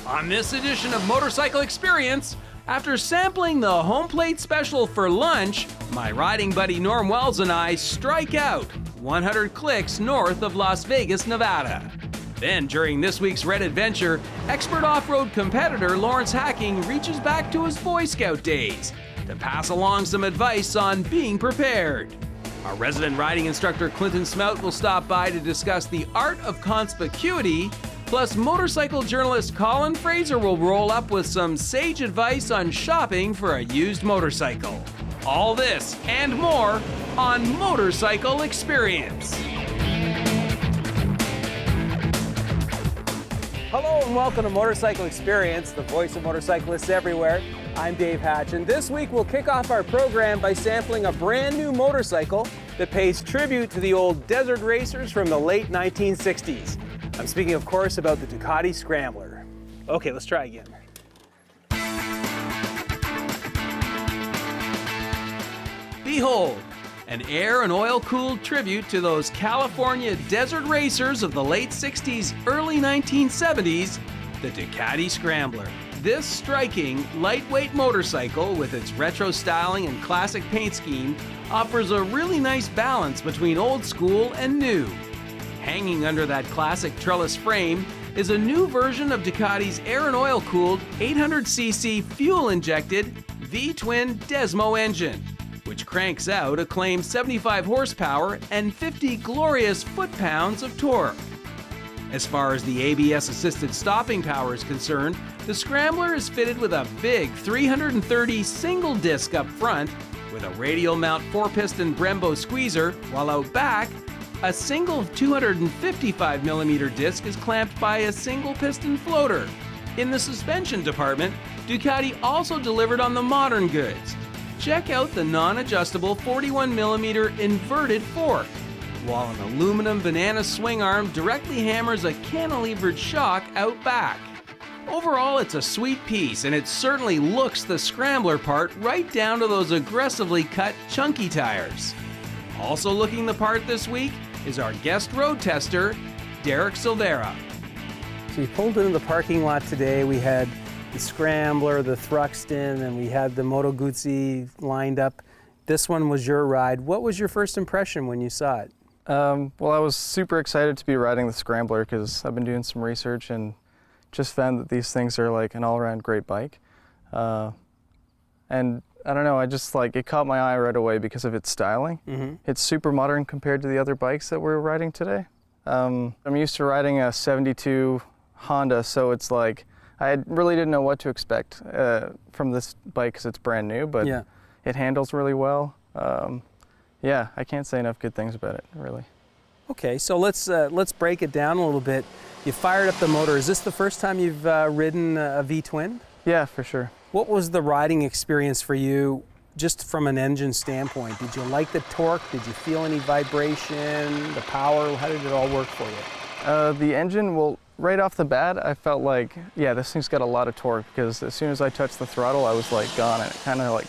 On this edition of Motorcycle Experience, after sampling the home plate special for lunch, my riding buddy Norm Wells and I strike out 100 clicks north of Las Vegas, Nevada. Then, during this week's Red Adventure, expert off-road competitor Lawrence Hacking reaches back to his Boy Scout days to pass along some advice on being prepared. Our resident riding instructor Clinton Smout will stop by to discuss the art of conspicuity, plus motorcycle journalist Colin Fraser will roll up with some sage advice on shopping for a used motorcycle. All this and more on Motorcycle Experience. Hello and welcome to Motorcycle Experience, the voice of motorcyclists everywhere. I'm Dave Hatch, and this week we'll kick off our program by sampling a brand new motorcycle that pays tribute to the old desert racers from the late 1960s. I'm speaking, of course, about the Ducati Scrambler. Okay, let's try again. Behold, an air and oil-cooled tribute to those California desert racers of the late 60s, early 1970s, the Ducati Scrambler. This striking, lightweight motorcycle with its retro styling and classic paint scheme offers a really nice balance between old school and new. Hanging under that classic trellis frame is a new version of Ducati's air and oil-cooled 800cc fuel-injected V-twin Desmo engine, which cranks out a claimed 75 horsepower and 50 glorious foot-pounds of torque. As far as the ABS-assisted stopping power is concerned, the Scrambler is fitted with a big 330 single disc up front with a radial mount 4-piston Brembo squeezer, while out back, a single 255mm disc is clamped by a single piston floater. In the suspension department, Ducati also delivered on the modern goods. Check out the non-adjustable 41mm inverted fork, while an aluminum banana swing arm directly hammers a cantilevered shock out back. Overall, it's a sweet piece, and it certainly looks the Scrambler part right down to those aggressively cut chunky tires. Also looking the part this week is our guest road tester, Derek Silvera. So we pulled into the parking lot today. We had the Scrambler, the Thruxton, and we had the Moto Guzzi lined up. This one was your ride. What was your first impression when you saw it? Well, I was super excited to be riding the Scrambler because I've been doing some research and just found that these things are like an all-around great bike. And I don't know, I just it caught my eye right away because of its styling. Mm-hmm. It's super modern compared to the other bikes that we're riding today. I'm used to riding a 72 Honda, so it's like, I really didn't know what to expect from this bike because it's brand new, but yeah, it handles really well. Yeah, I can't say enough good things about it, really. Okay, so let's break it down a little bit. You fired up the motor. Is this the first time you've ridden a V-twin? Yeah, for sure. What was the riding experience for you, just from an engine standpoint? Did you like the torque? Did you feel any vibration, the power? How did it all work for you? The engine, well, right off the bat, I felt like, yeah, this thing's got a lot of torque because as soon as I touched the throttle, I was gone, and it kind of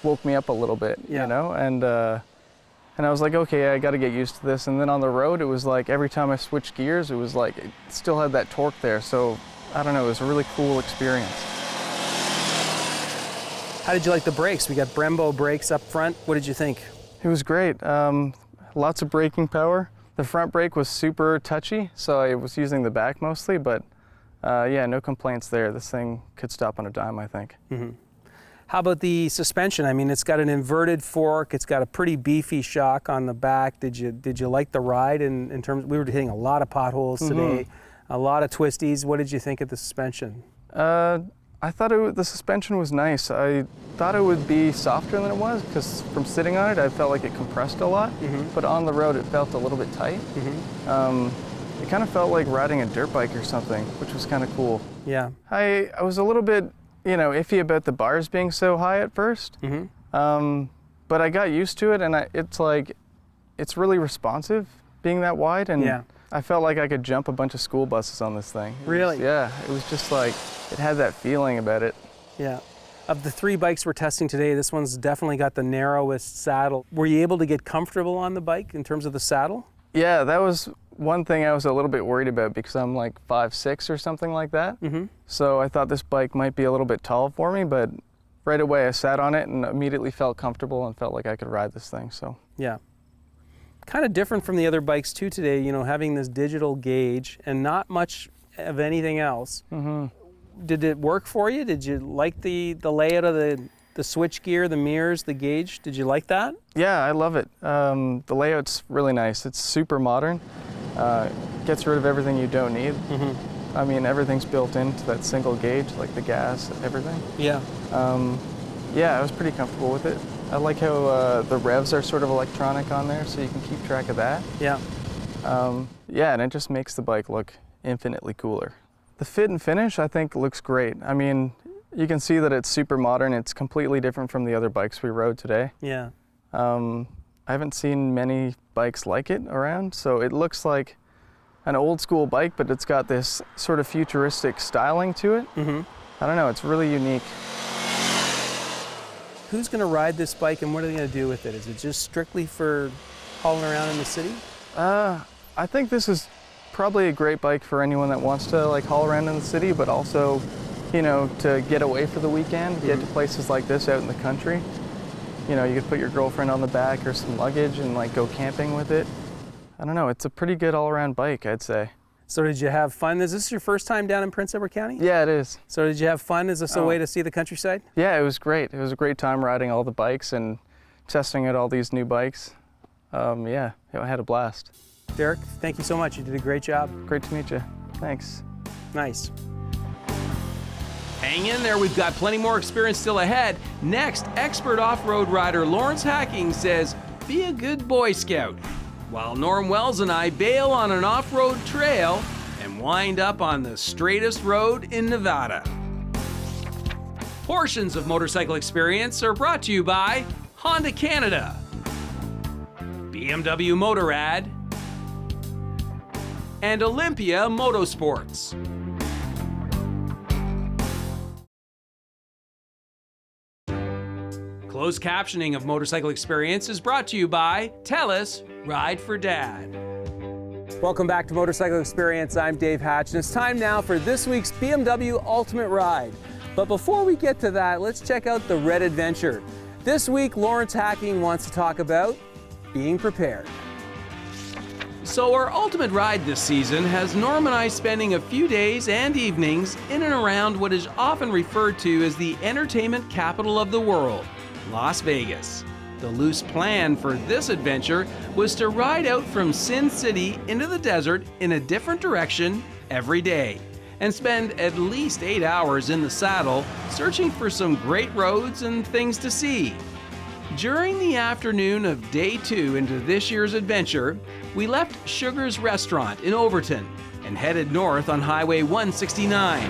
woke me up a little bit, yeah, you know? And I was like, okay, I got to get used to this. And then on the road, it was like every time I switched gears, it was like it still had that torque there. So I don't know, it was a really cool experience. How did you like the brakes? We got Brembo brakes up front. What did you think? It was great. Lots of braking power. The front brake was super touchy, so I was using the back mostly, but yeah, no complaints there. This thing could stop on a dime, I think. Mm-hmm. How about the suspension? I mean, it's got an inverted fork. It's got a pretty beefy shock on the back. Did you like the ride in terms? We were hitting a lot of potholes today, a lot of twisties. What did you think of the suspension? I thought the suspension was nice. I thought it would be softer than it was because from sitting on it, I felt like it compressed a lot. Mm-hmm. But on the road, it felt a little bit tight. Mm-hmm. It kind of felt like riding a dirt bike or something, which was kind of cool. Yeah. I was a little bit, iffy about the bars being so high at first. Mm-hmm. But I got used to it, and it's really responsive being that wide, and yeah, I felt like I could jump a bunch of school buses on this thing. Really? Yeah, it was just it had that feeling about it. Yeah. Of the three bikes we're testing today, this one's definitely got the narrowest saddle. Were you able to get comfortable on the bike in terms of the saddle? Yeah, that was one thing I was a little bit worried about because I'm like 5'6" or something like that. So I thought this bike might be a little bit tall for me, but right away I sat on it and immediately felt comfortable and felt like I could ride this thing. So Yeah. Kind of different from the other bikes too today, you know, having this digital gauge and not much of anything else. Did it work for you? Did you like the layout of the switch gear, the mirrors, the gauge? Did you like that? yeah, I love it. The layout's really nice. It's super modern. Gets rid of everything you don't need. I mean, everything's built into that single gauge, like the gas, everything. Yeah. Yeah, I was pretty comfortable with it. I like how the revs are sort of electronic on there, so you can keep track of that. Yeah. Yeah, and it just makes the bike look infinitely cooler. The fit and finish, I think, looks great. I mean, you can see that it's super modern. It's completely different from the other bikes we rode today. Yeah. I haven't seen many bikes like it around, so it looks like an old school bike, but it's got this sort of futuristic styling to it. I don't know, it's really unique. Who's going to ride this bike and what are they going to do with it? Is it just strictly for hauling around in the city? I think this is probably a great bike for anyone that wants to like haul around in the city, but also, you know, to get away for the weekend, get to places like this out in the country. You know, you could put your girlfriend on the back or some luggage and like go camping with it. I don't know, it's a pretty good all-around bike, I'd say. So did you have fun? Is this your first time down in Prince Edward County? Yeah, it is. So did you have fun? Is this a way to see the countryside? Yeah, it was great. It was a great time riding all the bikes and testing out all these new bikes. Yeah, I had a blast. Derek, thank you so much. You did a great job. Great to meet you. Thanks. Nice. Hang in there, we've got plenty more experience still ahead. Next, expert off-road rider Lawrence Hacking says, be a good Boy Scout. While Norm Wells and I bail on an off-road trail and wind up on the straightest road in Nevada. Portions of Motorcycle Experience are brought to you by Honda Canada, BMW Motorrad, and Olympia Motorsports. Closed captioning of Motorcycle Experience is brought to you by TELUS Ride for Dad. Welcome back to Motorcycle Experience. I'm Dave Hatch, and it's time now for this week's BMW Ultimate Ride. But before we get to that, let's check out the Red Adventure. This week, Lawrence Hacking wants to talk about being prepared. So our ultimate ride this season has Norm and I spending a few days and evenings in and around what is often referred to as the entertainment capital of the world, Las Vegas. The loose plan for this adventure was to ride out from Sin City into the desert in a different direction every day and spend at least 8 hours in the saddle searching for some great roads and things to see. During the afternoon of day 2 into this year's adventure, we left Sugar's Restaurant in Overton and headed north on Highway 169.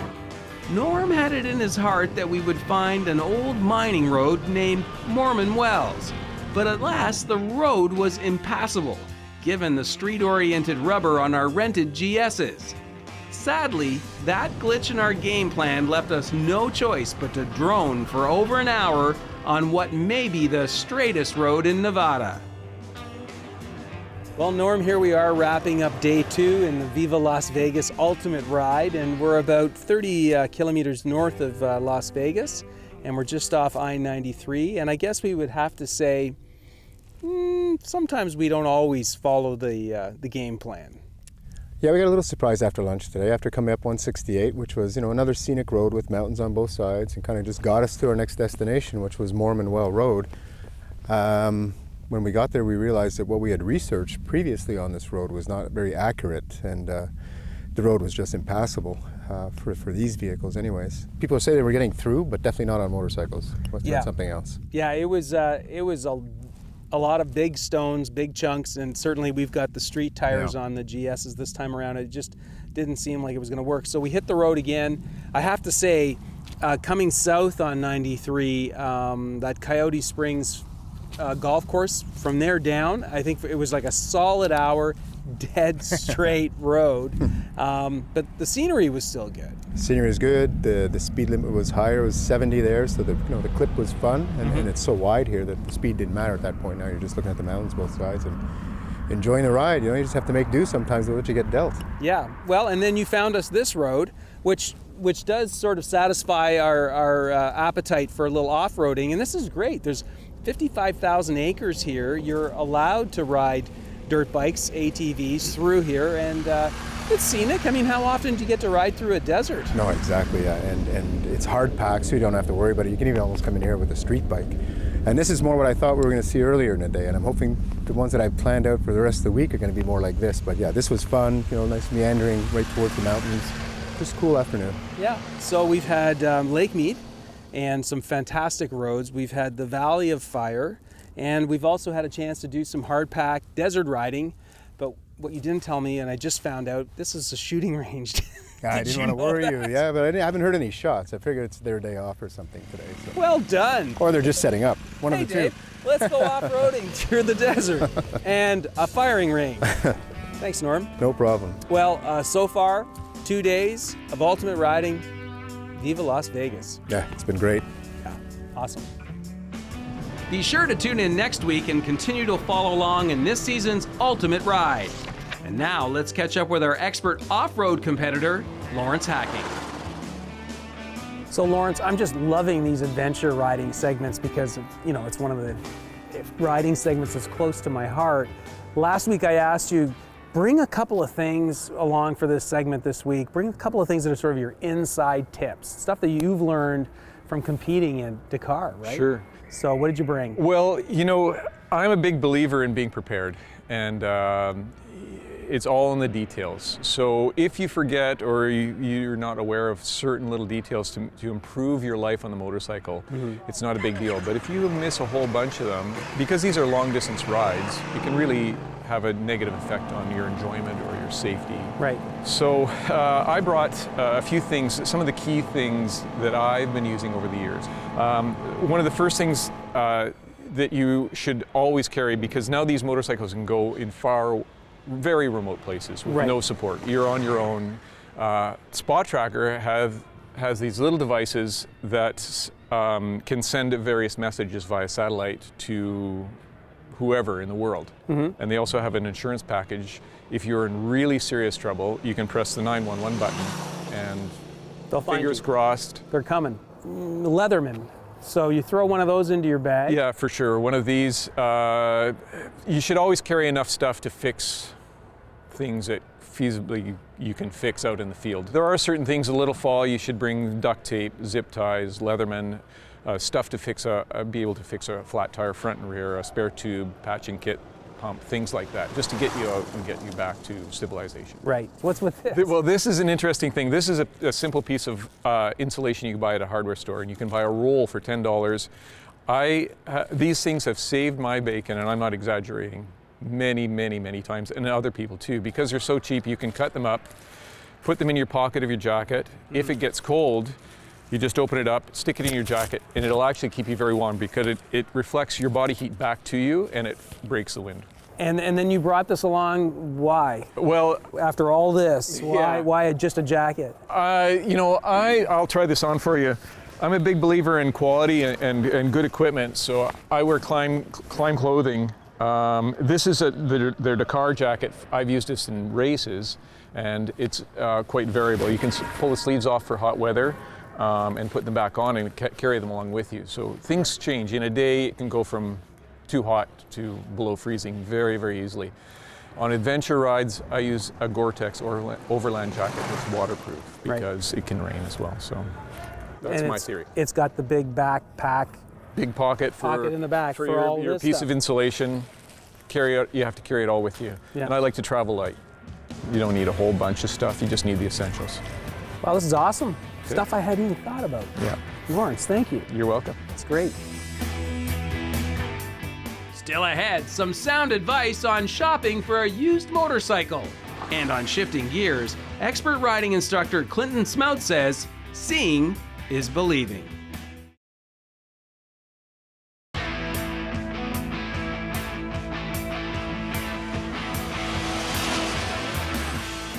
Norm had it in his heart that we would find an old mining road named Mormon Wells, but at last the road was impassable, given the street-oriented rubber on our rented GS's. Sadly, that glitch in our game plan left us no choice but to drone for over an hour on what may be the straightest road in Nevada. Well, Norm, here we are wrapping up day 2 in the Viva Las Vegas Ultimate Ride, and we're about 30 kilometers north of Las Vegas, and we're just off I-93, and I guess we would have to say sometimes we don't always follow the game plan. Yeah, we got a little surprise after lunch today, after coming up 168, which was, you know, another scenic road with mountains on both sides, and kind of just got us to our next destination, which was Mormon Well Road. When we got there, we realized that what we had researched previously on this road was not very accurate, and the road was just impassable for these vehicles anyways. People say they were getting through, but definitely not on motorcycles. Must have been something else. Yeah, it was a lot of big stones, big chunks, and certainly we've got the street tires on the GSs this time around. It just didn't seem like it was going to work. So we hit the road again. I have to say, coming south on 93, that Coyote Springs golf course, from there down, I think it was like a solid hour, dead straight road, but the scenery was still good. Scenery is good. The speed limit was higher. It was 70 there, so the clip was fun, and it's so wide here that the speed didn't matter at that point. Now you're just looking at the mountains both sides, and enjoying the ride. You know, you just have to make do sometimes with what you get dealt. Yeah, well, and then you found us this road, which does sort of satisfy our appetite for a little off-roading, and this is great. There's 55,000 acres here. You're allowed to ride dirt bikes, ATVs through here, and it's scenic. I mean, how often do you get to ride through a desert? No, exactly, yeah. And it's hard packed, so you don't have to worry about it. You can even almost come in here with a street bike. And this is more what I thought we were going to see earlier in the day, and I'm hoping the ones that I've planned out for the rest of the week are going to be more like this. But yeah, this was fun, you know, nice meandering right towards the mountains. Just a cool afternoon. Yeah, so we've had Lake Mead and some fantastic roads. We've had the Valley of Fire, and we've also had a chance to do some hard-packed desert riding. But what you didn't tell me, and I just found out, this is a shooting range. Yeah, I didn't want to worry you. Yeah, but I haven't heard any shots. I figured it's their day off or something today. So. Well done. Or they're just setting up. One Hey, of the two. Dave, let's go off-roading through the desert and a firing range. Thanks, Norm. No problem. Well, so far, 2 days of ultimate riding. Viva Las Vegas. Yeah, it's been great. Yeah, awesome. Be sure to tune in next week and continue to follow along in this season's Ultimate Ride. And now let's catch up with our expert off-road competitor, Lawrence Hacking. So Lawrence, I'm just loving these adventure riding segments because, you know, it's one of the riding segments that's close to my heart. Last week I asked you, bring a couple of things along for this segment this week. Bring a couple of things that are sort of your inside tips, stuff that you've learned from competing in Dakar, right? Sure. So what did you bring? Well, you know, I'm a big believer in being prepared, and it's all in the details. So if you forget or you're not aware of certain little details to improve your life on the motorcycle, it's not a big deal. But if you miss a whole bunch of them, because these are long distance rides, it can really have a negative effect on your enjoyment or your safety. Right. So I brought a few things, some of the key things that I've been using over the years. One of the first things that you should always carry, because now these motorcycles can go in very remote places with no support. You're on your own. Spot Tracker has these little devices that can send various messages via satellite to whoever in the world. And they also have an insurance package. If you're in really serious trouble, you can press the 911 button and They'll find fingers you. crossed. They're coming. Leatherman. So you throw one of those into your bag. Yeah, for sure. One of these. You should always carry enough stuff to fix things that feasibly you can fix out in the field. There are certain things, a little fall, you should bring duct tape, zip ties, Leatherman, stuff to fix be able to fix a flat tire front and rear, a spare tube, patching kit, pump, things like that, just to get you out and get you back to civilization. Right. What's with this? Well, this is an interesting thing. This is a simple piece of insulation you can buy at a hardware store, and you can buy a roll for $10. These things have saved my bacon, and I'm not exaggerating, many times, and other people too. Because they're so cheap, you can cut them up, put them in your pocket of your jacket. If it gets cold, you just open it up, stick it in your jacket, and it'll actually keep you very warm because it reflects your body heat back to you, and it breaks the wind. And then you brought this along, why? Well, After all this, Yeah. why just a jacket? you know, I'll try this on for you. I'm a big believer in quality and good equipment, so I wear climb clothing. This is their Dakar jacket. I've used this in races, and it's quite variable. You can pull the sleeves off for hot weather and put them back on and carry them along with you. So things change. In a day, it can go from too hot to below freezing very easily. On adventure rides, I use a Gore-Tex overland jacket that's waterproof because it can rain as well. So that's my theory. It's got the big backpack. Big pocket in the back for your, all your this piece stuff. of insulation. You have to carry it all with you. Yeah. And I like to travel light. You don't need a whole bunch of stuff. You just need the essentials. Wow, this is awesome. Stuff I hadn't even thought about. Yeah. Lawrence, thank you. You're welcome. It's great. Still ahead, some sound advice on shopping for a used motorcycle. And on shifting gears, expert riding instructor Clinton Smout says, seeing is believing.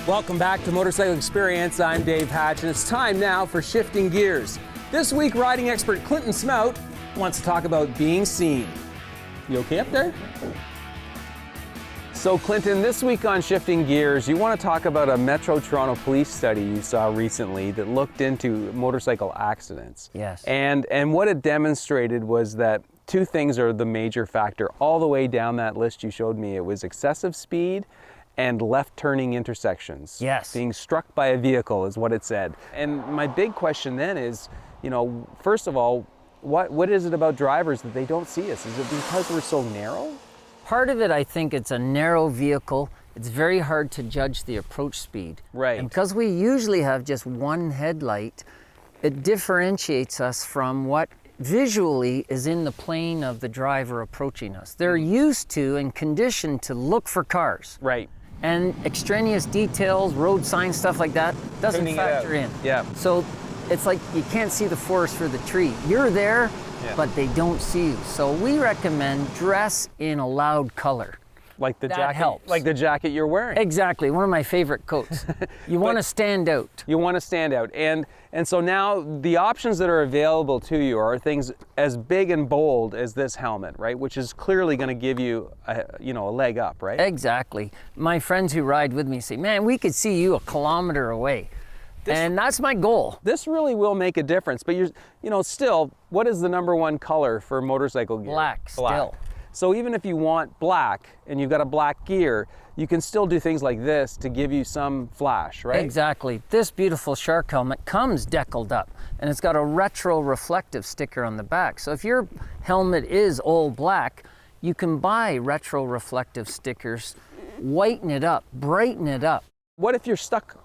Welcome back to Motorcycle Experience. I'm Dave Hatch, and it's time now for Shifting Gears. This week, riding expert Clinton Smout wants to talk about being seen. You okay up there? So Clinton, this week on Shifting Gears, you want to talk about a Metro Toronto police study you saw recently that looked into motorcycle accidents. Yes. And what it demonstrated was that two things are the major factor. All the way down that list you showed me, it was excessive speed and left turning intersections. Yes. Being struck by a vehicle is what it said. And my big question then is, you know, first of all, what is it about drivers that they don't see us? Is it because we're so narrow? Part of it, I think it's a narrow vehicle. It's very hard to judge the approach speed. Right. And because we usually have just one headlight, it differentiates us from what visually is in the plane of the driver approaching us. They're used to and conditioned to look for cars. Right. And extraneous details, road signs, stuff like that, doesn't Tuning it out. factor in. Yeah. So it's like you can't see the forest for the tree. You're there, Yeah. but they don't see you. So we recommend dress in a loud color. Like the That jacket, helps. like the jacket you're wearing. Exactly, one of my favorite coats. You want to stand out. You want to stand out, and so now the options that are available to you are things as big and bold as this helmet, right? Which is clearly going to give you a leg up, right? Exactly. My friends who ride with me say, "Man, we could see you a kilometer away," and that's my goal. This really will make a difference, but still, what is the number one color for motorcycle gear? Black, still. So even if you want black and you've got a black gear, you can still do things like this to give you some flash, right? Exactly. This beautiful shark helmet comes deckled up, and it's got a retro reflective sticker on the back. So if your helmet is all black, you can buy retro reflective stickers, whiten it up, brighten it up. What if you're stuck?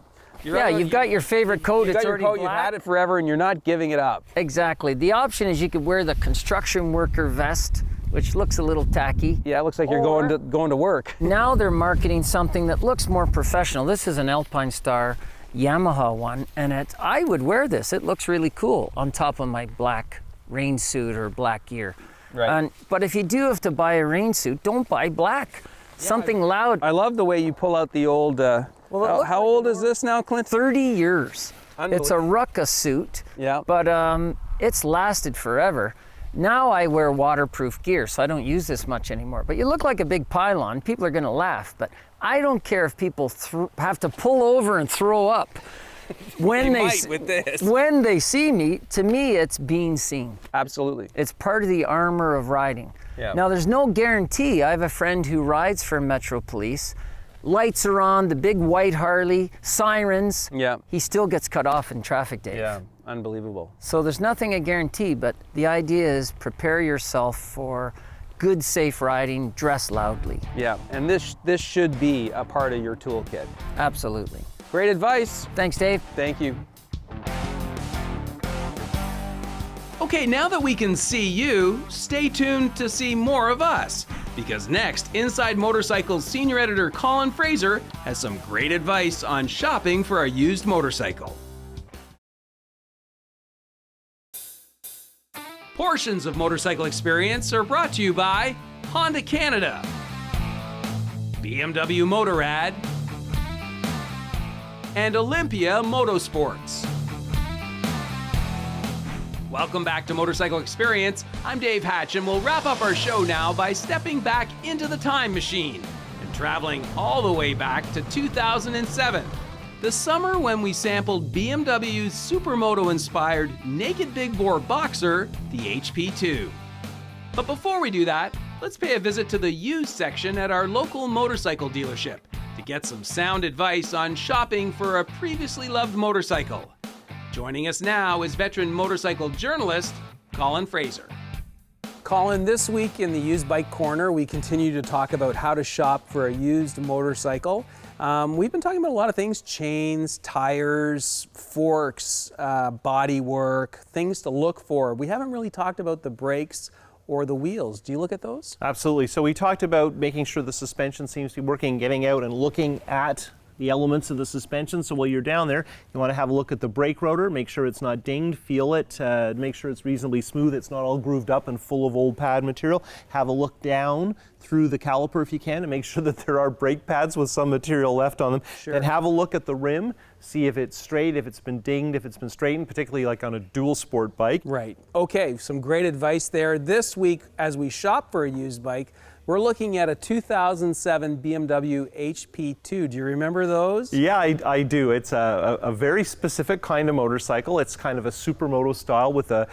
You've got your favorite coat, You've it's got your already coat, black. you've had it forever and you're not giving it up. Exactly. The option is you could wear the construction worker vest, which looks a little tacky. Yeah, it looks like you're going to work. Now they're marketing something that looks more professional. This is an Alpine Star Yamaha one, and I would wear this. It looks really cool on top of my black rain suit or black gear. Right. But if you do have to buy a rain suit, don't buy black. Something loud. I love the way you pull out the old. How old is this now, Clint? 30 years. It's a rucka suit. Yeah. But it's lasted forever. Now I wear waterproof gear, so I don't use this much anymore. But you look like a big pylon. People are going to laugh. But I don't care if people have to pull over and throw up. When when they see me, to me, it's being seen. Absolutely. It's part of the armor of riding. Yeah. Now, there's no guarantee. I have a friend who rides for Metro Police. Lights are on, the big white Harley, sirens. Yeah. He still gets cut off in traffic, Dave. Yeah, unbelievable. So there's nothing a guarantee, but the idea is prepare yourself for good, safe riding, dress loudly. Yeah, and this should be a part of your toolkit. Absolutely. Great advice. Thanks, Dave. Thank you. Okay, now that we can see you, stay tuned to see more of us. Because next, Inside Motorcycles senior editor Colin Fraser has some great advice on shopping for a used motorcycle. Portions of Motorcycle Experience are brought to you by Honda Canada, BMW Motorrad, and Olympia Motorsports. Welcome back to Motorcycle Experience. I'm Dave Hatch, and we'll wrap up our show now by stepping back into the time machine and traveling all the way back to 2007, the summer when we sampled BMW's Supermoto-inspired naked big bore boxer, the HP2. But before we do that, let's pay a visit to the used section at our local motorcycle dealership to get some sound advice on shopping for a previously loved motorcycle. Joining us now is veteran motorcycle journalist Colin Fraser. Colin, this week in the Used Bike Corner, we continue to talk about how to shop for a used motorcycle. We've been talking about a lot of things: chains, tires, forks, body work, things to look for. We haven't really talked about the brakes or the wheels. Do you look at those? Absolutely. So we talked about making sure the suspension seems to be working, getting out and looking at the elements of the suspension. So while you're down there, you want to have a look at the brake rotor, make sure it's not dinged, feel it, make sure it's reasonably smooth, it's not all grooved up and full of old pad material. Have a look down through the caliper if you can and make sure that there are brake pads with some material left on them. Sure. Then have a look at the rim, see if it's straight, if it's been dinged, if it's been straightened, particularly like on a dual sport bike. Right. Okay, some great advice there. This week, as we shop for a used bike, We're looking at a 2007 BMW HP2. Do you remember those? Yeah, I do. It's a very specific kind of motorcycle. It's kind of a supermoto style with a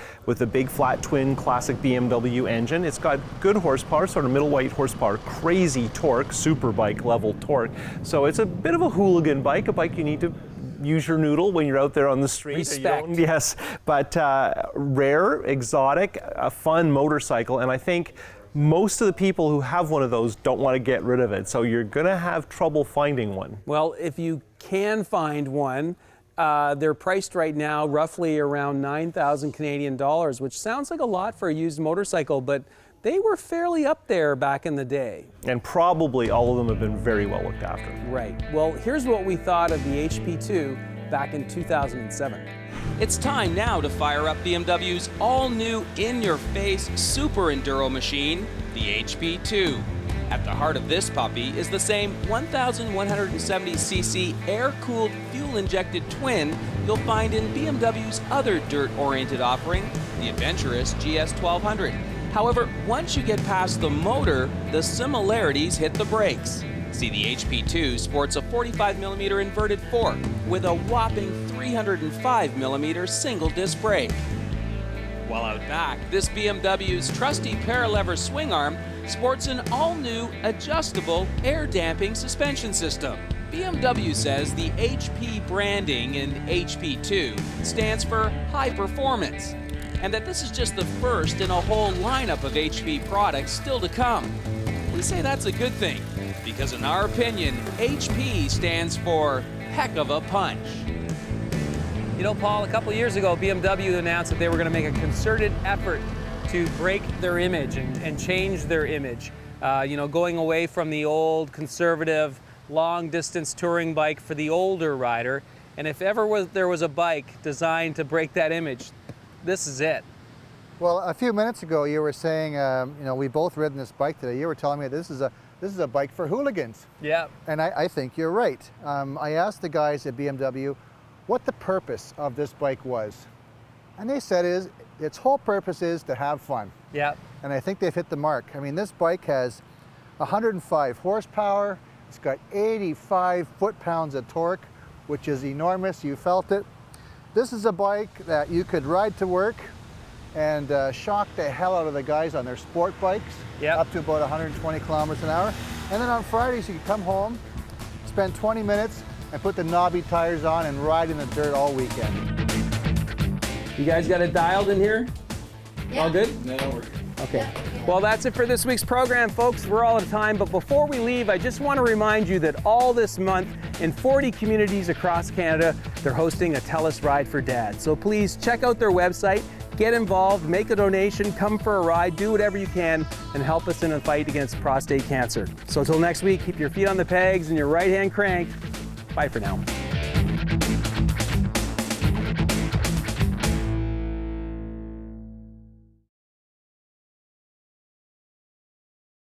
big flat twin classic BMW engine. It's got good horsepower, sort of middle weight horsepower, crazy torque, super bike level torque. So it's a bit of a hooligan bike, a bike you need to use your noodle when you're out there on the street. Respect. Yes, but rare, exotic, a fun motorcycle, and I think most of the people who have one of those don't want to get rid of it, so you're going to have trouble finding one. Well, if you can find one, they're priced right now roughly around 9,000 Canadian dollars, which sounds like a lot for a used motorcycle, but they were fairly up there back in the day. And probably all of them have been very well looked after. Right. Well, here's what we thought of the HP2 back in 2007. It's time now to fire up BMW's all-new, in-your-face super enduro machine, the HP2. At the heart of this puppy is the same 1,170cc air-cooled, fuel-injected twin you'll find in BMW's other dirt-oriented offering, the adventurous GS 1200. However, once you get past the motor, the similarities hit the brakes. See, the HP2 sports a 45mm inverted fork with a whopping 305mm single disc brake. While out back, this BMW's trusty paralever swing arm sports an all-new adjustable air damping suspension system. BMW says the HP branding in HP2 stands for high performance, and that this is just the first in a whole lineup of HP products still to come. We say that's a good thing, because in our opinion, HP stands for heck of a punch. You know, Paul, a couple years ago, BMW announced that they were going to make a concerted effort to break their image and change their image. Going away from the old conservative long-distance touring bike for the older rider. And if ever there was a bike designed to break that image, this is it. Well, a few minutes ago, you were saying, we both ridden this bike today. You were telling me this is a bike for hooligans. Yeah. And I think you're right. I asked the guys at BMW what the purpose of this bike was. And they said its whole purpose is to have fun. Yeah. And I think they've hit the mark. I mean, this bike has 105 horsepower. It's got 85 foot-pounds of torque, which is enormous. You felt it. This is a bike that you could ride to work and shock the hell out of the guys on their sport bikes, up to about 120 kilometers an hour. And then on Fridays, you can come home, spend 20 minutes, and put the knobby tires on and ride in the dirt all weekend. You guys got it dialed in here? Yeah. All good? No, we're good. Okay. Yeah. Well, that's it for this week's program, folks. We're all out of time, but before we leave, I just want to remind you that all this month, in 40 communities across Canada, they're hosting a Tell Us Ride for Dad. So please check out their website, get involved, make a donation, come for a ride, do whatever you can, and help us in the fight against prostate cancer. So until next week, keep your feet on the pegs and your right hand cranked. Bye for now.